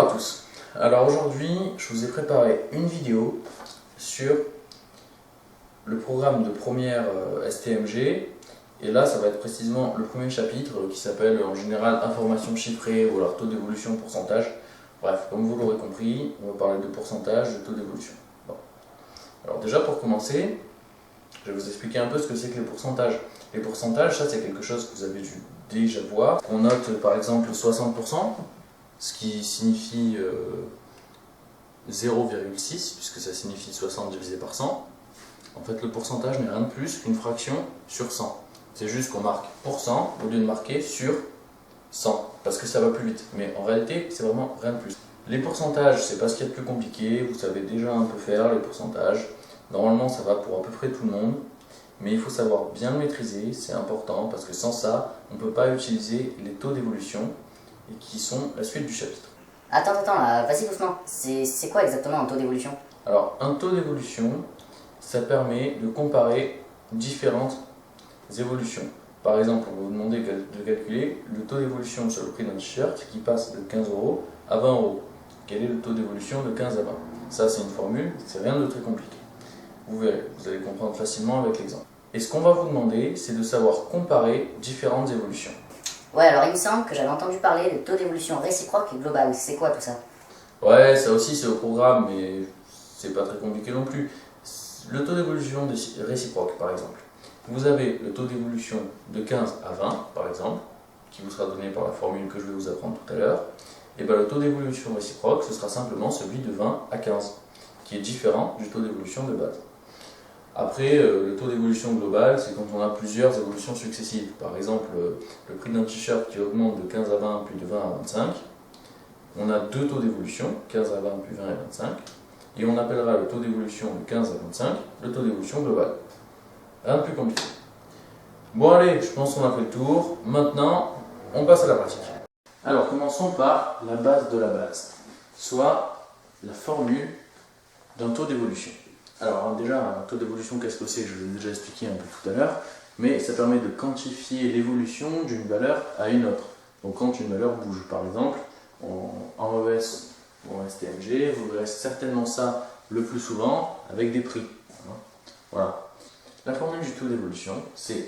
Bonjour à tous. Alors aujourd'hui, je vous ai préparé une vidéo sur le programme de première STMG. Et là, ça va être précisément le premier chapitre qui s'appelle en général information chiffrée ou alors taux d'évolution, pourcentage. Bref, comme vous l'aurez compris, on va parler de pourcentage, de taux d'évolution. Bon. Alors déjà pour commencer, je vais vous expliquer un peu ce que c'est que les pourcentages. Les pourcentages, ça c'est quelque chose que vous avez dû déjà voir. On note par exemple 60%, ce qui signifie 0,6, puisque ça signifie 60 divisé par 100. En fait, le pourcentage n'est rien de plus qu'une fraction sur 100. C'est juste qu'on marque pourcent au lieu de marquer sur 100, parce que ça va plus vite. Mais en réalité, c'est vraiment rien de plus. Les pourcentages, c'est pas ce qu'il y a de plus compliqué, vous savez déjà un peu faire les pourcentages. Normalement, ça va pour à peu près tout le monde, mais il faut savoir bien le maîtriser, c'est important, parce que sans ça, on ne peut pas utiliser les taux d'évolution, et qui sont la suite du chapitre. Attends, vas-y doucement. C'est quoi exactement un taux d'évolution? Alors, un taux d'évolution, ça permet de comparer différentes évolutions. Par exemple, on va vous demander de calculer le taux d'évolution sur le prix d'un t-shirt qui passe de 15 € à 20 €. Quel est le taux d'évolution de 15 à 20? Ça, c'est une formule, c'est rien de très compliqué. Vous verrez, vous allez comprendre facilement avec l'exemple. Et ce qu'on va vous demander, c'est de savoir comparer différentes évolutions. Ouais, alors il me semble que j'avais entendu parler de taux d'évolution réciproque et global. C'est quoi tout ça? Ouais, ça aussi c'est au programme, mais c'est pas très compliqué non plus. Le taux d'évolution réciproque, par exemple. Vous avez le taux d'évolution de 15 à 20, par exemple, qui vous sera donné par la formule que je vais vous apprendre tout à l'heure. Et bien le taux d'évolution réciproque, ce sera simplement celui de 20 à 15, qui est différent du taux d'évolution de base. Après, le taux d'évolution global, c'est quand on a plusieurs évolutions successives. Par exemple, le prix d'un t-shirt qui augmente de 15 à 20, puis de 20 à 25. On a deux taux d'évolution, 15 à 20, puis 20 à 25. Et on appellera le taux d'évolution de 15 à 25 le taux d'évolution global. Rien de plus compliqué. Bon allez, je pense qu'on a fait le tour. Maintenant, on passe à la pratique. Alors, commençons par la base de la base, soit la formule d'un taux d'évolution. Alors déjà, un taux d'évolution, qu'est-ce que c'est? Je l'ai déjà expliqué un peu tout à l'heure, mais ça permet de quantifier l'évolution d'une valeur à une autre. Donc quand une valeur bouge, par exemple, en ES ou en STMG, vous verrez certainement ça le plus souvent avec des prix. Voilà. La formule du taux d'évolution, c'est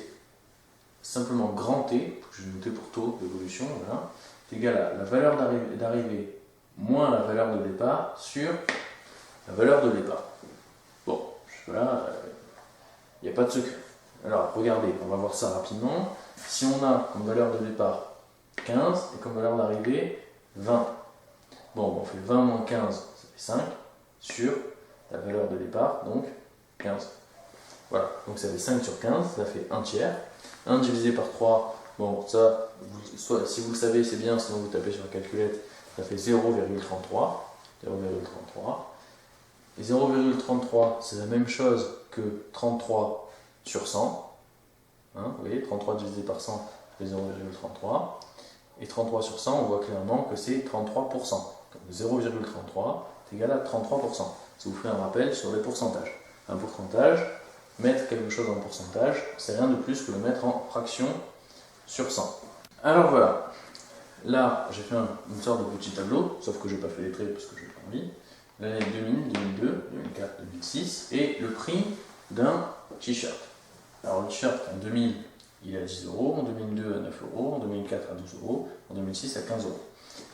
simplement grand T, que je vais noter pour taux d'évolution, voilà, c'est égal à la valeur d'arrivée moins la valeur de départ sur la valeur de départ. Bon, jusque-là, il n'y a pas de secret. Alors, regardez, on va voir ça rapidement. Si on a comme valeur de départ 15 et comme valeur d'arrivée 20. Bon, on fait 20 moins 15, ça fait 5, sur la valeur de départ, donc 15. Voilà, donc ça fait 5 sur 15, ça fait 1 tiers. 1 divisé par 3, bon, ça, si vous le savez, c'est bien, sinon vous tapez sur la calculette, ça fait 0,33. 0,33. Et 0,33, c'est la même chose que 33 sur 100. Hein, vous voyez, 33 divisé par 100, ça fait 0,33. Et 33 sur 100, on voit clairement que c'est 33%. Donc 0,33 est égal à 33%. Ça vous fait un rappel sur les pourcentages. Un pourcentage, mettre quelque chose en pourcentage, c'est rien de plus que le mettre en fraction sur 100. Alors voilà, là j'ai fait une sorte de petit tableau, sauf que je n'ai pas fait les traits parce que je n'ai pas envie. L'année 2000, 2002, 2004, 2006 et le prix d'un t-shirt. Alors le t-shirt en 2000, il est à 10 €, en 2002 à 9 €, en 2004 à 12 €, en 2006 à 15 €.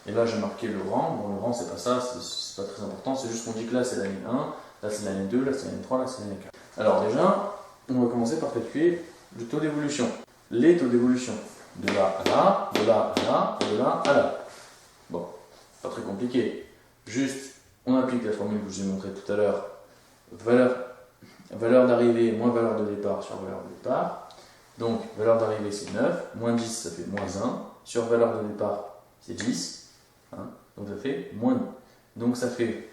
Et là j'ai marqué le rang. Bon, le rang c'est pas ça, c'est pas très important, c'est juste qu'on dit que là c'est l'année 1, là c'est l'année 2, là c'est l'année 3, là c'est l'année 4. Alors déjà, on va commencer par calculer le taux d'évolution. Les taux d'évolution. De là à là, de là à là, de là à là. Bon, pas très compliqué. Juste, on applique la formule que je vous ai montrée tout à l'heure. Valeur d'arrivée moins valeur de départ sur valeur de départ. Donc, valeur d'arrivée c'est 9, moins 10 ça fait moins 1, sur valeur de départ c'est 10, hein, donc ça fait moins 1. Donc ça fait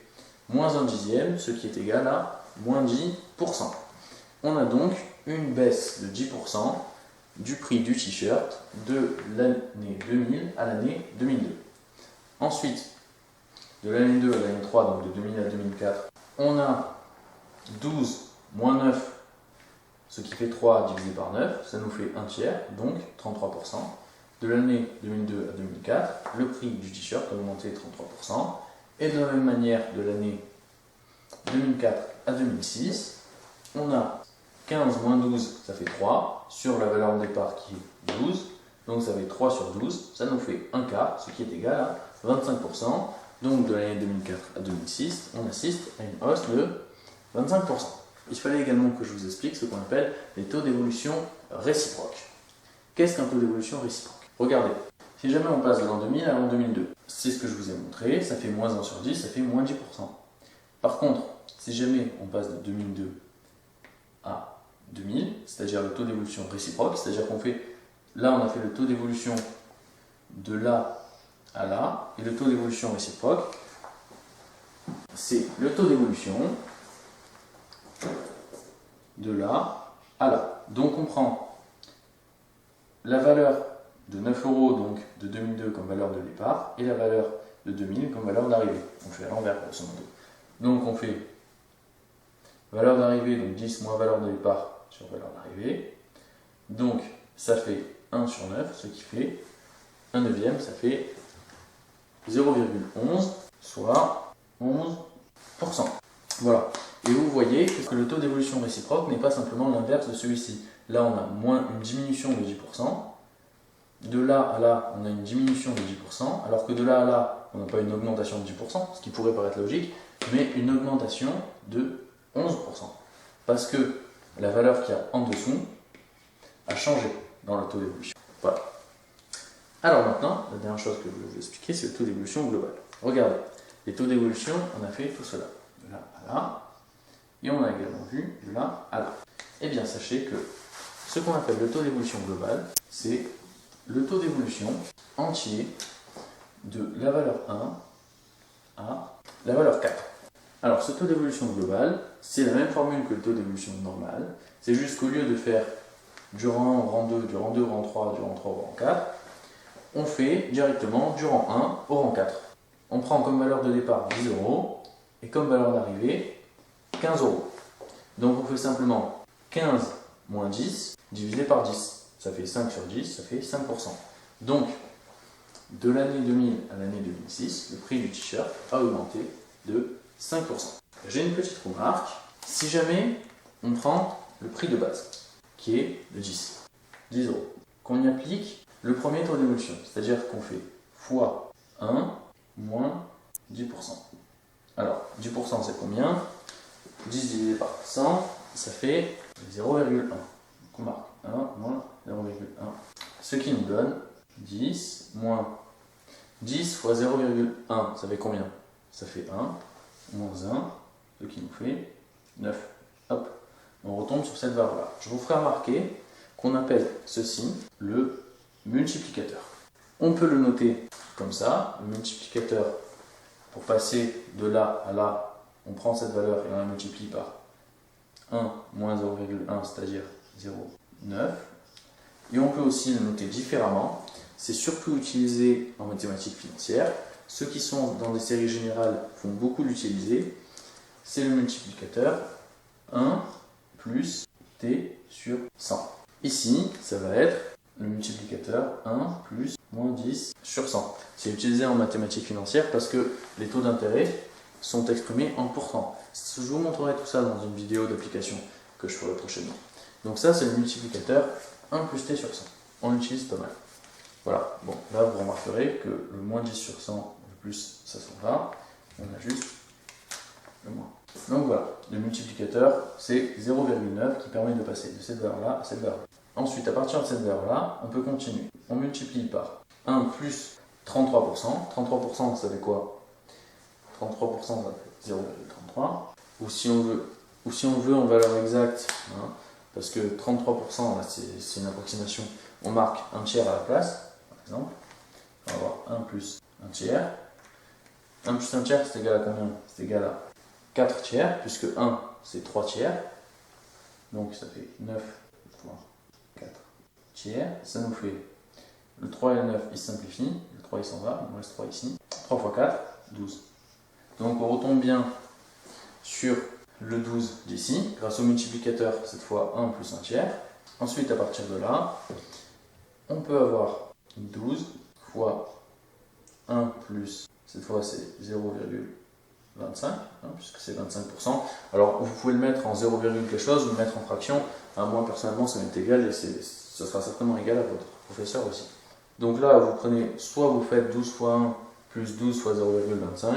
moins 1 dixième, ce qui est égal à moins 10%. On a donc une baisse de 10% du prix du t-shirt de l'année 2000 à l'année 2002. Ensuite, de l'année 2 à l'année 3, donc de 2000 à 2004, on a 12 moins 9, ce qui fait 3 divisé par 9, ça nous fait 1 tiers, donc 33%. de l'année 2002 à 2004, le prix du t-shirt a augmenté de 33%, et de la même manière, de l'année 2004 à 2006, on a 15 moins 12, ça fait 3, sur la valeur de départ qui est 12, donc ça fait 3 sur 12, ça nous fait un quart, ce qui est égal à 25%, donc de l'année 2004 à 2006, on assiste à une hausse de 25%. Il fallait également que je vous explique ce qu'on appelle les taux d'évolution réciproques. Qu'est-ce qu'un taux d'évolution réciproque? Regardez, si jamais on passe de l'an 2000 à l'an 2002, c'est ce que je vous ai montré, ça fait moins 1 sur 10, ça fait moins 10%. Par contre, si jamais on passe de 2002 à 2000, c'est-à-dire le taux d'évolution réciproque, c'est-à-dire qu'on fait, là on a fait le taux d'évolution de là à là, et le taux d'évolution réciproque, c'est le taux d'évolution de là à là. Donc on prend la valeur de 9 euros donc de 2002 comme valeur de départ et la valeur de 2000 comme valeur d'arrivée. On fait à l'envers grosso modo. Donc on fait valeur d'arrivée, donc 10 moins valeur de départ sur valeur d'arrivée. Donc ça fait 1 sur 9, ce qui fait 1 neuvième, ça fait 0,11, soit 11%. Voilà. Et vous voyez que le taux d'évolution réciproque n'est pas simplement l'inverse de celui-ci. Là, on a moins une diminution de 10%. De là à là, on a une diminution de 10%, alors que de là à là, on n'a pas une augmentation de 10%, ce qui pourrait paraître logique, mais une augmentation de 11%. Parce que la valeur qu'il y a en dessous a changé dans le taux d'évolution. Voilà. Alors maintenant, la dernière chose que je vais vous expliquer, c'est le taux d'évolution global. Regardez, les taux d'évolution, on a fait tout cela. De là à là, et on a également vu de là à là. Eh bien, sachez que ce qu'on appelle le taux d'évolution global, c'est le taux d'évolution entier de la valeur 1 à la valeur 4. Alors, ce taux d'évolution global, c'est la même formule que le taux d'évolution normal. C'est juste qu'au lieu de faire du rang 1 au rang 2, du rang 2 au rang 3, du rang 3 au rang 4, on fait directement du rang 1 au rang 4. On prend comme valeur de départ 10 euros et comme valeur d'arrivée 15 euros. Donc on fait simplement 15 moins 10 divisé par 10. Ça fait 5 sur 10, ça fait 5%. Donc, de l'année 2000 à l'année 2006, le prix du t-shirt a augmenté de 5%. J'ai une petite remarque. Si jamais on prend le prix de base, qui est de 10 euros, qu'on y applique le premier taux d'évolution, c'est-à-dire qu'on fait fois 1 moins 10%. Alors, 10% c'est combien? 10 divisé par 100, ça fait 0,1. Donc on marque 1 moins 0,1. Ce qui nous donne 10 moins 10 fois 0,1, ça fait combien? Ça fait 1 moins 1, ce qui nous fait 9. Hop, on retombe sur cette valeur-là. Je vous ferai remarquer qu'on appelle ceci le multiplicateur. On peut le noter comme ça, le multiplicateur, pour passer de là à là, on prend cette valeur et on la multiplie par 1 moins 0,1, c'est-à-dire 0,9. Et on peut aussi le noter différemment. C'est surtout utilisé en mathématiques financières. Ceux qui sont dans des séries générales vont beaucoup l'utiliser. C'est le multiplicateur 1 plus t sur 100. Ici, ça va être le multiplicateur 1 plus moins 10 sur 100. C'est utilisé en mathématiques financières parce que les taux d'intérêt sont exprimés en pourcent. Je vous montrerai tout ça dans une vidéo d'application que je ferai prochainement. Donc ça, c'est le multiplicateur 1 plus t sur 100. On l'utilise pas mal. Voilà. Bon, là, vous remarquerez que le moins 10 sur 100, le plus, ça s'en va. On a juste le moins. Donc voilà, le multiplicateur, c'est 0,9 qui permet de passer de cette valeur-là à cette valeur-là. Ensuite, à partir de cette valeur-là, on peut continuer. On multiplie par 1 plus 33%. 33%, ça fait quoi? 33%, ça fait 0,33. Ou si on veut en valeur exacte, hein, parce que 33%, là, c'est une approximation, on marque un tiers à la place, par exemple. On va avoir 1 plus 1 tiers. 1 plus 1 tiers, c'est égal à combien? C'est égal à 4 tiers, puisque 1, c'est 3 tiers. Donc ça fait 9 fois 4 tiers. Ça nous fait le 3 et le 9, ils simplifient. Le 3, il s'en va, il nous reste 3 ici. 3 fois 4, 12. Donc on retombe bien sur le 12 d'ici, grâce au multiplicateur, cette fois 1 plus 1 tiers. Ensuite, à partir de là, on peut avoir 12 fois 1 plus, cette fois c'est 0,25, puisque c'est 25%. Alors vous pouvez le mettre en 0, quelque chose, ou le mettre en fraction. Moi personnellement ça m'est égal et ce sera certainement égal à votre professeur aussi. Donc là vous prenez, soit vous faites 12 fois 1 plus 12 fois 0,25.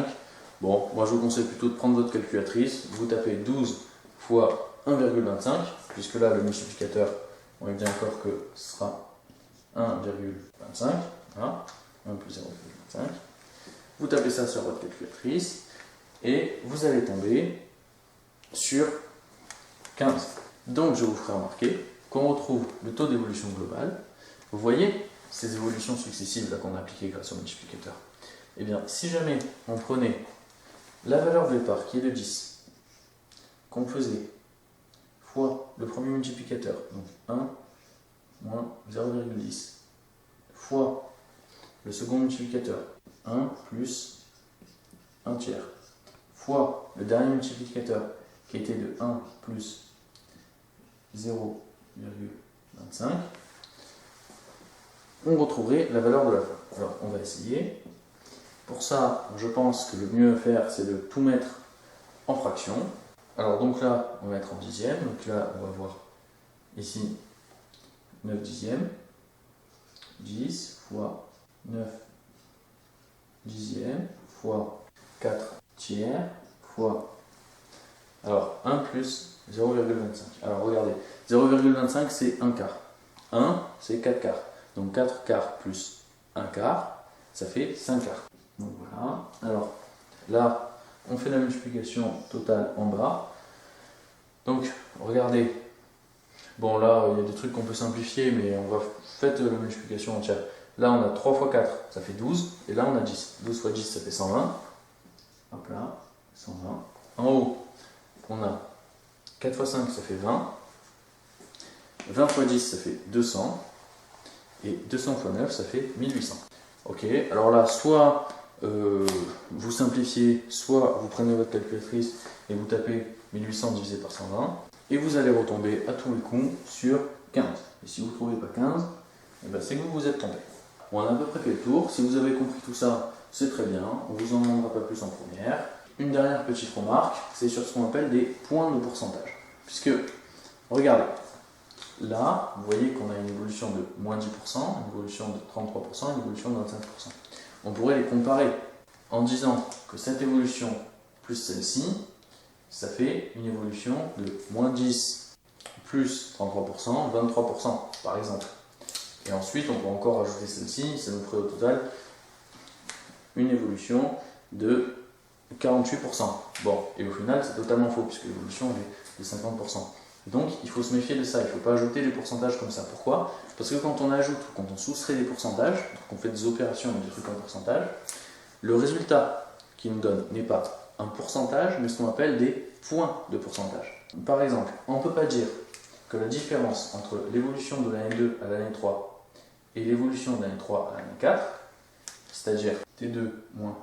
Bon, moi je vous conseille plutôt de prendre votre calculatrice, vous tapez 12 fois 1,25, puisque là le multiplicateur, on est bien d'accord que ce sera 1,25, hein, 1 plus 0,25. Vous tapez ça sur votre calculatrice et vous allez tomber sur 15. Donc je vous ferai remarquer qu'on retrouve le taux d'évolution global. Vous voyez ces évolutions successives là qu'on a appliquées grâce au multiplicateur. Eh bien, si jamais on prenait la valeur de départ qui est de 10, qu'on faisait fois le premier multiplicateur, donc 1 moins 0,10, fois le second multiplicateur, 1 plus 1 tiers, fois le dernier multiplicateur qui était de 1 plus 0,25, on retrouverait la valeur de la fin. Alors, on va essayer. Pour ça, je pense que le mieux à faire, c'est de tout mettre en fraction. Alors, donc là, on va mettre en dixième. Donc là, on va voir ici 9 dixièmes. 10 fois 9 dixièmes fois 4 tiers fois... Alors, 1 plus 0,25. Alors, regardez. 0,25, c'est 1 quart. 1, c'est 4 quarts. Donc, 4 quarts plus 1 quart, ça fait 5 quarts. Donc, voilà. Alors, là, on fait la multiplication totale en bas. Donc, regardez. Bon, là, il y a des trucs qu'on peut simplifier, mais on va faire la multiplication entière. Là, on a 3 fois 4, ça fait 12. Et là, on a 10. 12 fois 10, ça fait 120. Hop là, 120. En haut, on a 4 fois 5, ça fait 20. 20 fois 10, ça fait 200. Et 200 fois 9, ça fait 1800. Ok, alors là, soit vous simplifiez, soit vous prenez votre calculatrice et vous tapez 1800 divisé par 120. Et vous allez retomber à tous les coups sur 15. Et si vous ne trouvez pas 15, eh ben c'est que vous vous êtes trompé. On a à peu près fait le tour. Si vous avez compris tout ça, c'est très bien. On ne vous en demandera pas plus en première. Une dernière petite remarque, c'est sur ce qu'on appelle des points de pourcentage. Puisque, regardez, là, vous voyez qu'on a une évolution de moins 10%, une évolution de 33%, une évolution de 25%. On pourrait les comparer en disant que cette évolution plus celle-ci, ça fait une évolution de moins 10 plus 33%, 23% par exemple. Et ensuite, on peut encore ajouter celle-ci, ça nous ferait au total une évolution de 48%. Bon, et au final, c'est totalement faux, puisque l'évolution est de 50%. Donc, il faut se méfier de ça, il ne faut pas ajouter des pourcentages comme ça. Pourquoi? Parce que quand on ajoute, quand on soustrait des pourcentages, qu'on fait des opérations avec des trucs en pourcentage, le résultat qui nous donne n'est pas un pourcentage, mais ce qu'on appelle des points de pourcentage. Par exemple, on ne peut pas dire que la différence entre l'évolution de l'année 2 à l'année 3 et l'évolution de l'année 3 à l'année 4, c'est-à-dire T2 moins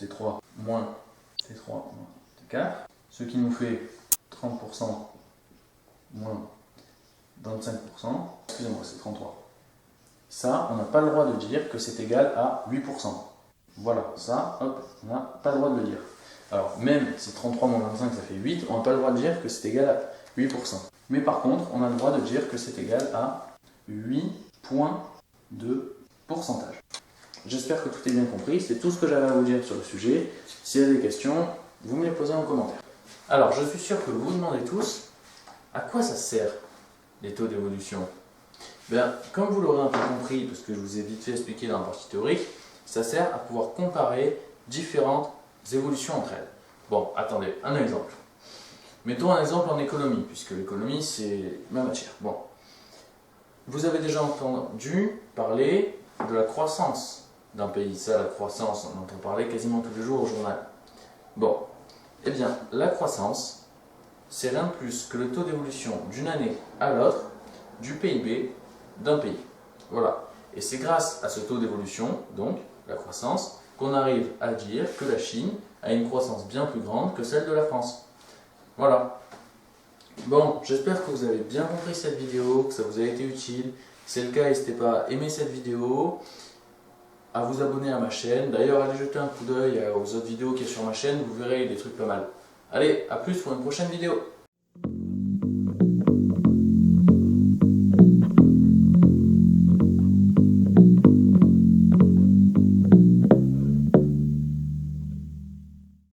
T3 moins T3 moins T4, ce qui nous fait 30% moins 25%, excusez-moi, c'est 33. Ça, on n'a pas le droit de dire que c'est égal à 8%. Voilà, ça, hop, on n'a pas le droit de le dire. Alors, même si 33 moins 25, ça fait 8, on n'a pas le droit de dire que c'est égal à 8%. Mais par contre, on a le droit de dire que c'est égal à 8 points de pourcentage. J'espère que tout est bien compris, c'est tout ce que j'avais à vous dire sur le sujet. S'il y a des questions, vous me les posez en commentaire. Alors, je suis sûr que vous vous demandez tous, à quoi ça sert les taux d'évolution? Bien, comme vous l'aurez un peu compris, parce que je vous ai vite fait expliquer dans la partie théorique, ça sert à pouvoir comparer différentes évolutions entre elles. Bon, attendez, un exemple. Mettons un exemple en économie, puisque l'économie c'est ma matière. Bon, vous avez déjà entendu parler de la croissance d'un pays. Ça, la croissance, on entend parler quasiment tous les jours au journal. Bon, eh bien, la croissance, c'est rien de plus que le taux d'évolution d'une année à l'autre du PIB d'un pays. Voilà. Et c'est grâce à ce taux d'évolution, donc la croissance, qu'on arrive à dire que la Chine a une croissance bien plus grande que celle de la France. Voilà. Bon, j'espère que vous avez bien compris cette vidéo, que ça vous a été utile. c'est le cas, n'hésitez pas à aimer cette vidéo, à vous abonner à ma chaîne. D'ailleurs, allez jeter un coup d'œil aux autres vidéos qui sont sur ma chaîne, vous verrez des trucs pas mal. Allez, à plus pour une prochaine vidéo.